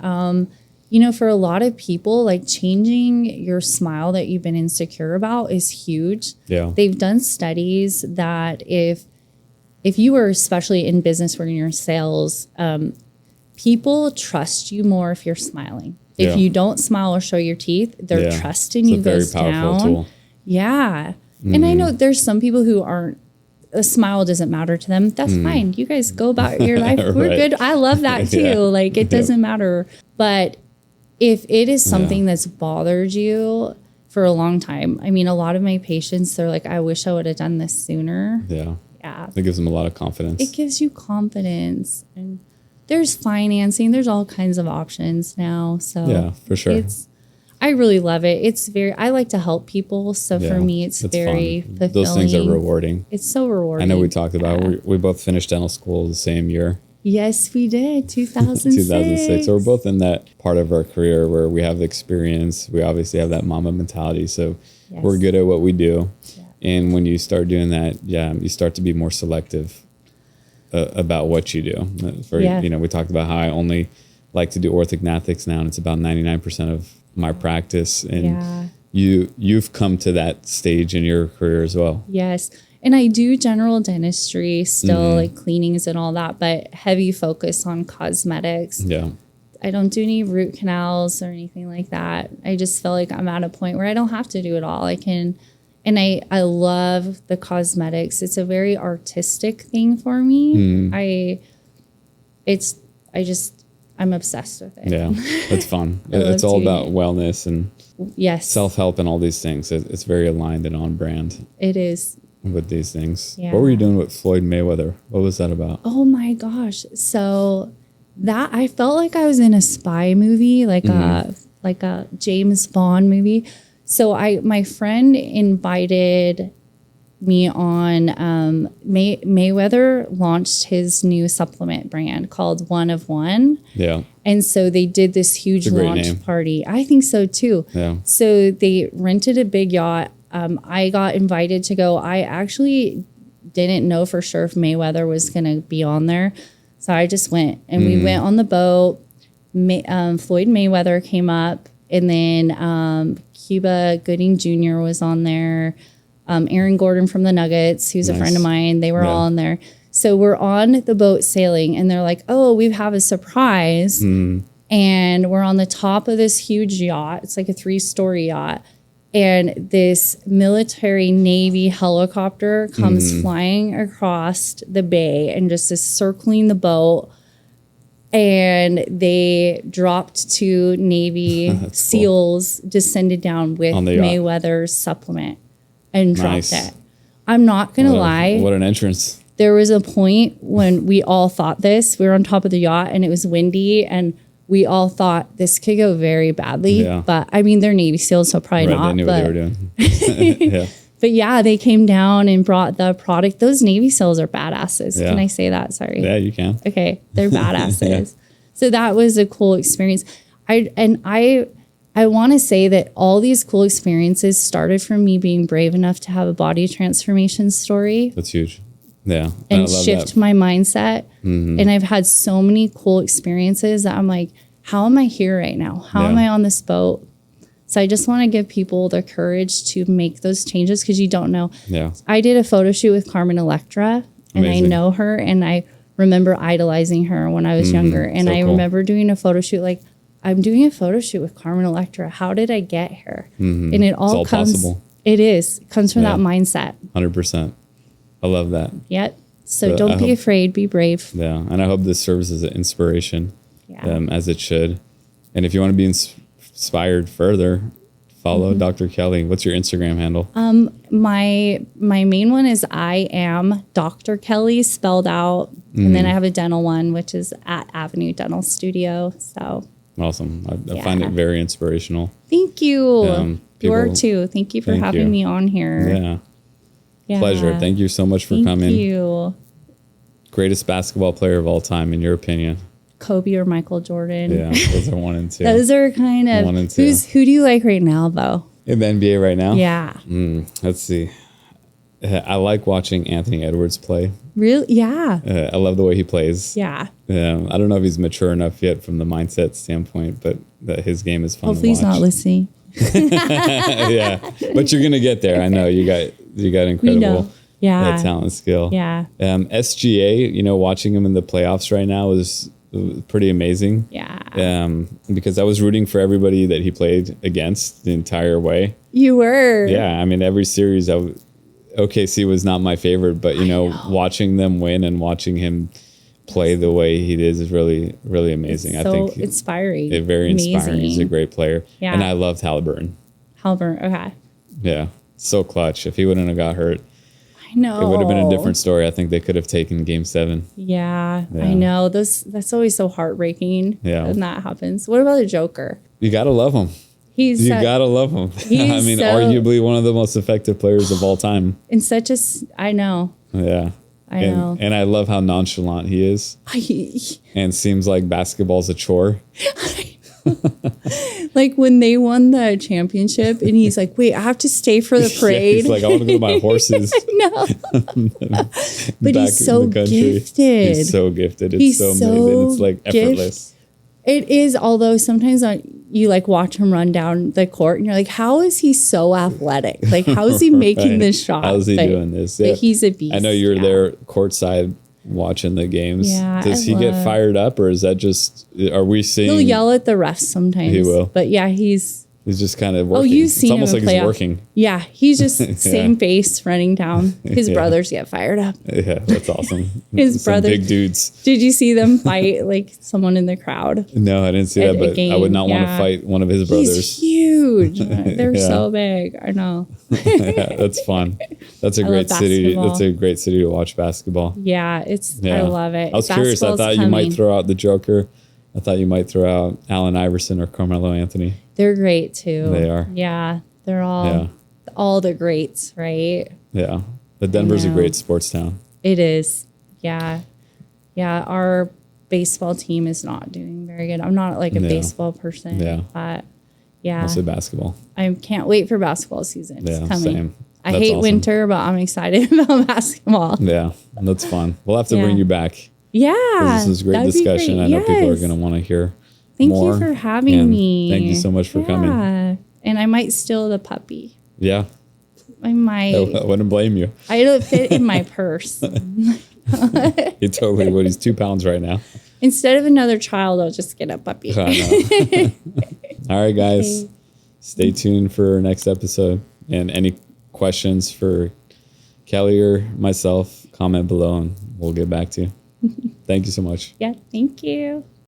for a lot of people, like changing your smile that you've been insecure about is huge. Yeah. They've done studies that if you were especially in business or in your sales, people trust you more if you're smiling. If you don't smile or show your teeth, their trust in you goes down. Tool. Yeah. And I know there's some people who aren't, a smile doesn't matter to them. That's fine. You guys go about your life. We're good. I love that too. Like, it doesn't matter. But if it is something that's bothered you for a long time, I mean, a lot of my patients, they're like, I wish I would have done this sooner. Yeah. It gives them a lot of confidence. It gives you confidence. And there's financing. There's all kinds of options now. So yeah, for sure. I really love it. I like to help people. So for me, it's very fulfilling. Those things are rewarding. It's so rewarding. I know we talked about we both finished dental school the same year. Yes, we did. 2006. 2006. So we're both in that part of our career where we have experience. We obviously have that mama mentality. So we're good at what we do. Yeah. And when you start doing that, you start to be more selective about what you do. We talked about how I only like to do orthognathics now, and it's about 99% of my practice. And you've come to that stage in your career as well. Yes. And I do general dentistry still, like cleanings and all that, but heavy focus on cosmetics. Yeah. I don't do any root canals or anything like that. I just feel like I'm at a point where I don't have to do it all. I can, and I love the cosmetics. It's a very artistic thing for me. I'm obsessed with it. Yeah, it's fun. It's all about wellness and self-help and all these things. It's very aligned and on brand. It is. With these things. Yeah. What were you doing with Floyd Mayweather? What was that about? Oh my gosh. So that, I felt like I was in a spy movie, like a James Bond movie. So my friend invited me on, Mayweather launched his new supplement brand called One of One. Yeah. And so they did this huge launch party. I think so too. Yeah. So they rented a big yacht. I got invited to go. I actually didn't know for sure if Mayweather was going to be on there. So I just went, and we went on the boat. Floyd Mayweather came up, and then Cuba Gooding Jr. was on there. Aaron Gordon from the Nuggets, who's a friend of mine. They were all on there. So we're on the boat sailing, and they're like, oh, we have a surprise. And we're on the top of this huge yacht. It's like a 3-story yacht. And this military Navy helicopter comes flying across the bay and just is circling the boat. And they dropped 2 Navy SEALs, descended down with Mayweather's supplement and dropped it. I'm not going to lie. What an entrance. There was a point when we all thought this. We were on top of the yacht and it was windy, and we all thought this could go very badly. Yeah. But I mean, they're Navy SEALs, so probably not. They knew what they were doing. But yeah, they came down and brought the product. Those Navy SEALs are badasses. Yeah. Can I say that? Sorry. Yeah, you can. Okay. They're badasses. So that was a cool experience. I want to say that all these cool experiences started from me being brave enough to have a body transformation story. That's huge. Yeah. And shift my mindset. And I've had so many cool experiences that I'm like, how am I here right now? How am I on this boat? So I just want to give people the courage to make those changes, because you don't know. Yeah. I did a photo shoot with Carmen Electra, and I know her, and I remember idolizing her when I was younger. And I remember doing a photo shoot, like, I'm doing a photo shoot with Carmen Electra. How did I get here? And it all comes possible. It comes from that mindset. 100%. I love that. Yep. So don't be afraid. Be brave. Yeah. And I hope this serves as an inspiration, as it should. And if you want to be inspired further, follow Dr. Kelly. What's your Instagram handle? My main one is I am Dr. Kelly spelled out. And then I have a dental one, which is at Avenue Dental Studio. So awesome. I find it very inspirational. Thank you. You are too. Thank you for having me on here. Yeah. Pleasure. Thank you so much for coming. Thank you. Greatest basketball player of all time, in your opinion? Kobe or Michael Jordan? Yeah, those are 1 and 2. Those are kind of 1 and 2. Who do you like right now, though? In the NBA right now? Yeah. Let's see. I like watching Anthony Edwards play. Really? Yeah. I love the way he plays. Yeah. I don't know if he's mature enough yet from the mindset standpoint, but his game is fun. Hopefully he's not listening. Yeah, but you're gonna get there. I know you got incredible talent, skill. Yeah. SGA, watching him in the playoffs right now is pretty amazing. Yeah. Because I was rooting for everybody that he played against the entire way. You were. Yeah, I mean, every series, OKC was not my favorite, but, watching them win and watching him play the way he is really, really amazing. It's so I think inspiring. Very amazing. inspiring. He's a great player. Yeah. And I loved Halliburton. Okay. Yeah, so clutch. If he wouldn't have got hurt, I know. it would have been a different story. I think they could have taken Game 7. Yeah, I know. That's always so heartbreaking when that happens. What about the Joker? You got to love him. You got to love him. I mean, arguably one of the most effective players of all time. In such a... I know. Yeah. I know. And I love how nonchalant he is. And seems like basketball's a chore. Like when they won the championship and he's like, wait, I have to stay for the parade. He's like, I want to go to my horses. I know. But he's so gifted. He's so gifted. It's so amazing. It's like effortless. It is, although sometimes you like watch him run down the court and you're like, how is he so athletic? Like, how is he making this shot? How is he doing this? But he's a beast. I know you were there courtside watching the games. Yeah, Does he get fired up, or is that just, are we seeing? He'll yell at the refs sometimes. He will. But yeah, he's just kind of working. Oh, you've seen him. It's almost like he's working. Yeah, he's just same face running down. His brothers get fired up. Yeah, that's awesome. His brothers, big dudes. Did you see them fight like someone in the crowd? No, I didn't see that, but I would not want to fight one of his brothers. He's huge. They're so big. I know. Yeah, that's fun. That's a great city. That's a great city to watch basketball. Yeah, I love it. I was curious. I thought you might throw out the Joker. I thought you might throw out Allen Iverson or Carmelo Anthony. They're great too. They are. Yeah, they're all the greats, right? Yeah, but Denver's a great sports town. It is. Yeah, our baseball team is not doing very good. I'm not like a baseball person. Yeah, but mostly basketball. I can't wait for basketball season. It's coming. Same. I hate winter, but I'm excited about basketball. Yeah, that's fun. We'll have to bring you back. Yeah. This is a great discussion. Great. I know people are going to want to hear more. Thank you for having me. Thank you so much for coming. And I might steal the puppy. Yeah. I might. I wouldn't blame you. It'll fit in my purse. You totally would. He's 2 pounds right now. Instead of another child, I'll just get a puppy. All right, guys. Okay. Stay tuned for our next episode. And any questions for Kelly or myself, comment below and we'll get back to you. Thank you so much. Yeah, thank you.